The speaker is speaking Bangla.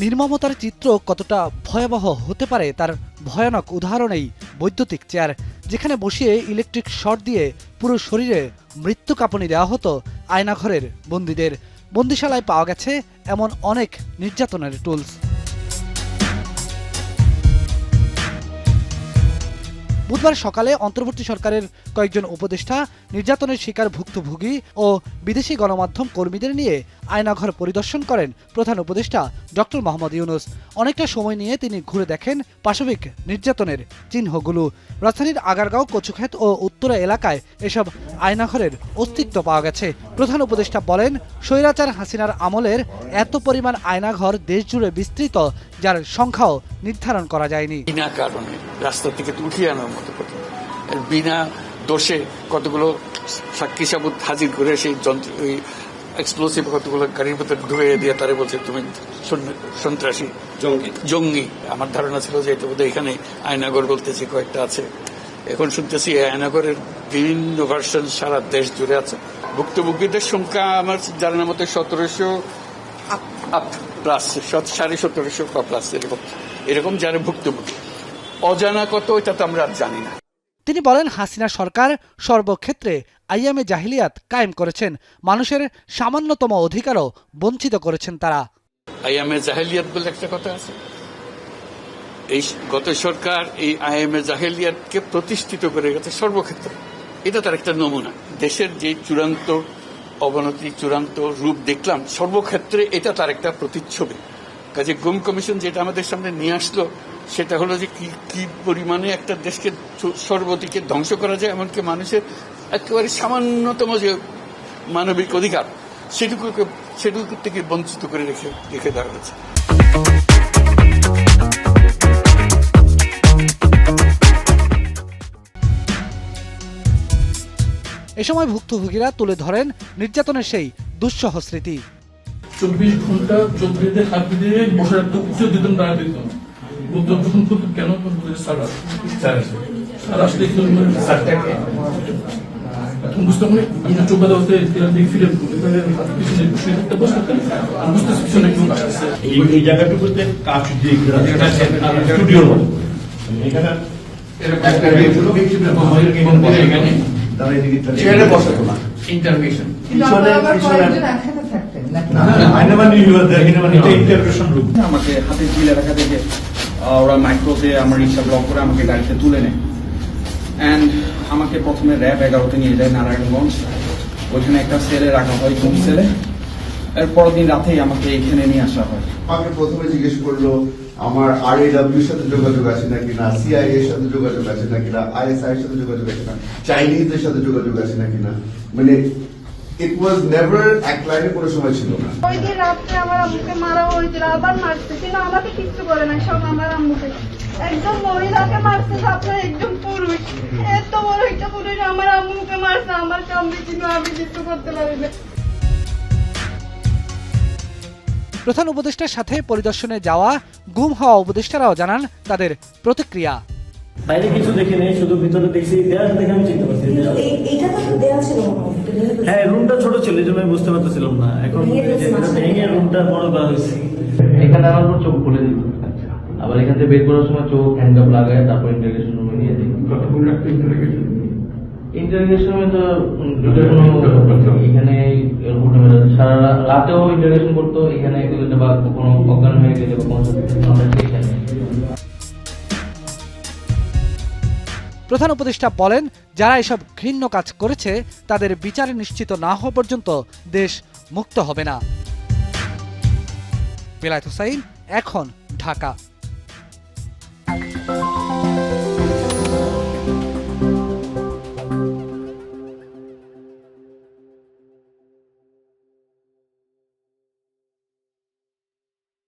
নির্মমতার চিত্র কতটা ভয়াবহ হতে পারে তার ভয়ানক উদাহরণেই বৈদ্যুতিক চেয়ার, যেখানে বসিয়ে ইলেকট্রিক শর্ট দিয়ে পুরো শরীরে মৃত্যু কাঁপুনি দেওয়া হতো আয়নাঘরের বন্দীদের। বন্দিশালায় পাওয়া গেছে এমন অনেক নির্যাতনের টুলস। বুধবার সকালে অন্তর্বর্তী সরকারের কয়েকজন উপদেষ্টা নির্যাতনের শিকার ভুক্তভোগী ও বিদেশি গণমাধ্যম কর্মীদের নিয়ে আয়নাঘর পরিদর্শন করেন প্রধান উপদেষ্টা ডক্টর মোহাম্মদ ইউনূস। অনেকটা সময় নিয়ে তিনি ঘুরে দেখেন পাশবিক নির্যাতনের চিহ্নগুলো। রাজধানীর আগারগাঁও, কচুক্ষেত ও উত্তরা এলাকায় এসব আয়নাঘরের অস্তিত্ব পাওয়া গেছে। প্রধান উপদেষ্টা বলেন, স্বৈরাচার হাসিনার আমলের এত পরিমাণ আয়নাঘর দেশজুড়ে বিস্তৃত, যার সংখ্যাও নির্ধারণ করা যায়নি। বিনা কারণে রাস্তা থেকে উঠিয়ে আনার মতো কথা, বিনা দোষে কতগুলো সাক্ষী সাবুত হাজির করে সেই যন্ত্র ওই এক্সপ্লোসিভ কতগুলো গাড়ির ভিতরে ঢুকিয়ে দিয়ে তারা বলছে তুমি সন্ত্রাসী জঙ্গি। আমার ধারণা ছিল যে এটা বোধহয় এখানে আয়নাঘর বলতেছে কয়েকটা আছে। এখন শুনতেছি আয়নাঘরের বিভিন্ন ভার্সন সারা দেশ জুড়ে আছে। ভুক্তভোগীদের সংখ্যা আমার জানার মতো 1700+ প্লাস এরকম যারা ভুক্তভোগী। অজানা কত এটা তো আমরা জানি না। তিনি বলেন, হাসিনা সরকার সর্বক্ষেত্রে আইয়ামে জাহিলিয়াত কায়েম করেছেন, মানুষের সামান্যতম অধিকারও বঞ্চিত করেছেন তারা। আইয়ামে জাহিলিয়াত বলে একটা কথা আছে। এই গত সরকার এই আইয়ামে জাহিলিয়াতকে প্রতিষ্ঠিত করে গেছে সর্বক্ষেত্রে। এটা তার একটা নমুনা। দেশের যে চূড়ান্ত অবনতি, চূড়ান্ত রূপ দেখলাম সর্বক্ষেত্রে, এটা তার একটা প্রতিচ্ছবি। কাজে গুম কমিশন যেটা আমাদের সামনে নিয়ে আসলো সেটা হলো যে কি পরিমাণে একটা দেশকে সর্বদিকে ধ্বংস করা যায়, এমনকি মানুষের একেবারে সামান্যতম যে মানবিক অধিকার সেটুকু থেকে বঞ্চিত করে রেখে দেওয়া হয়েছে। এ সময় ভুক্তভোগীরা তুলে ধরেন নির্যাতনের সেই দুঃসহ স্মৃতি। 24 ঘন্টা চোখ বেঁধে হাত বেঁধে বসে রাখতো, কিছু দিতেন না দিত যখন কেন বুঝতে পারি চোখ বাঁধা হতে ফিরে এই জায়গাটুকুতে কাজ স্টুডিওর মতো এখানে আমাকে হাতে ঝিলে রাখা দেখে ওরা মাইক্রোতে আমার রিক্সা ব্লক করে আমাকে গাড়িতে তুলে নেয় অ্যান্ড আমাকে প্রথমে র্যাব 11-তে নিয়ে যায় নারায়ণগঞ্জ। ওইখানে একটা সেলে রাখা হয়, ঘুম সেলে। এর পরের দিন রাতেই আমাকে এখানে নিয়ে আসা হয়। আমাকে প্রথমে জিজ্ঞেস করলো আমার RAW সাথে যোগাযোগ আছে নাকি না, CIA এর সাথে যোগাযোগ আছে নাকি না, ISI এর সাথে যোগাযোগ আছে না, চাইনিজদের সাথে যোগাযোগ আছে নাকি না। মানে ইট ওয়াজ নেভার এক লাইনে কোনো সময় ছিল না। ওই দিন রাত্রে আমার আম্মুকে মারা হয়েছিল, আবার মারছে, কিন্তু আমাকে কিচ্ছু করে নাই, সব আমার আম্মুকে। একজন মহিলাকে মারছে, তারপরে একজন পুরুষ, এত বড় একটা পুরুষ আমার আম্মুকে মারছে, আমার সামনে কিন্তু আমি কিছু করতে পারি না। প্রধান উপদেষ্টার সাথে পরিদর্শনে যাওয়া গুম হওয়া উপদেষ্টারাও জানান তাদের প্রতিক্রিয়া। বাইরে কিছু দেখি নেই, শুধু ভিতরে দেখছি, দেয়াল দেখে আমি চিনতে পারছি। হ্যাঁ, রুমটা ছোট ছিল, এই জন্য আমি বুঝতে পারতেছিলাম না। এখন ভেঙে রুমটা বড় করা হয়েছে। এখানে আমার পর চোখ খুলে দিল, আবার এখান থেকে বের করার সময় চোখ হ্যান্ডকাপ লাগায়, তারপর ইন্টারোগেশন রুমে নিয়ে দিই। ইন্টারোগেশনে তো এখানে সারা রাতেও ইন্টারোগেশন করতো, এখানে বা কোনো অজ্ঞান হয়ে গেলে বা কোনো প্রধান উপদেষ্টা বলেন, যারা এসব ঘৃণ্য কাজ করেছে তাদের বিচার নিশ্চিত না হওয়া পর্যন্ত দেশ মুক্ত হবে না। বেলায়েত হোসাইন, এখন, ঢাকা।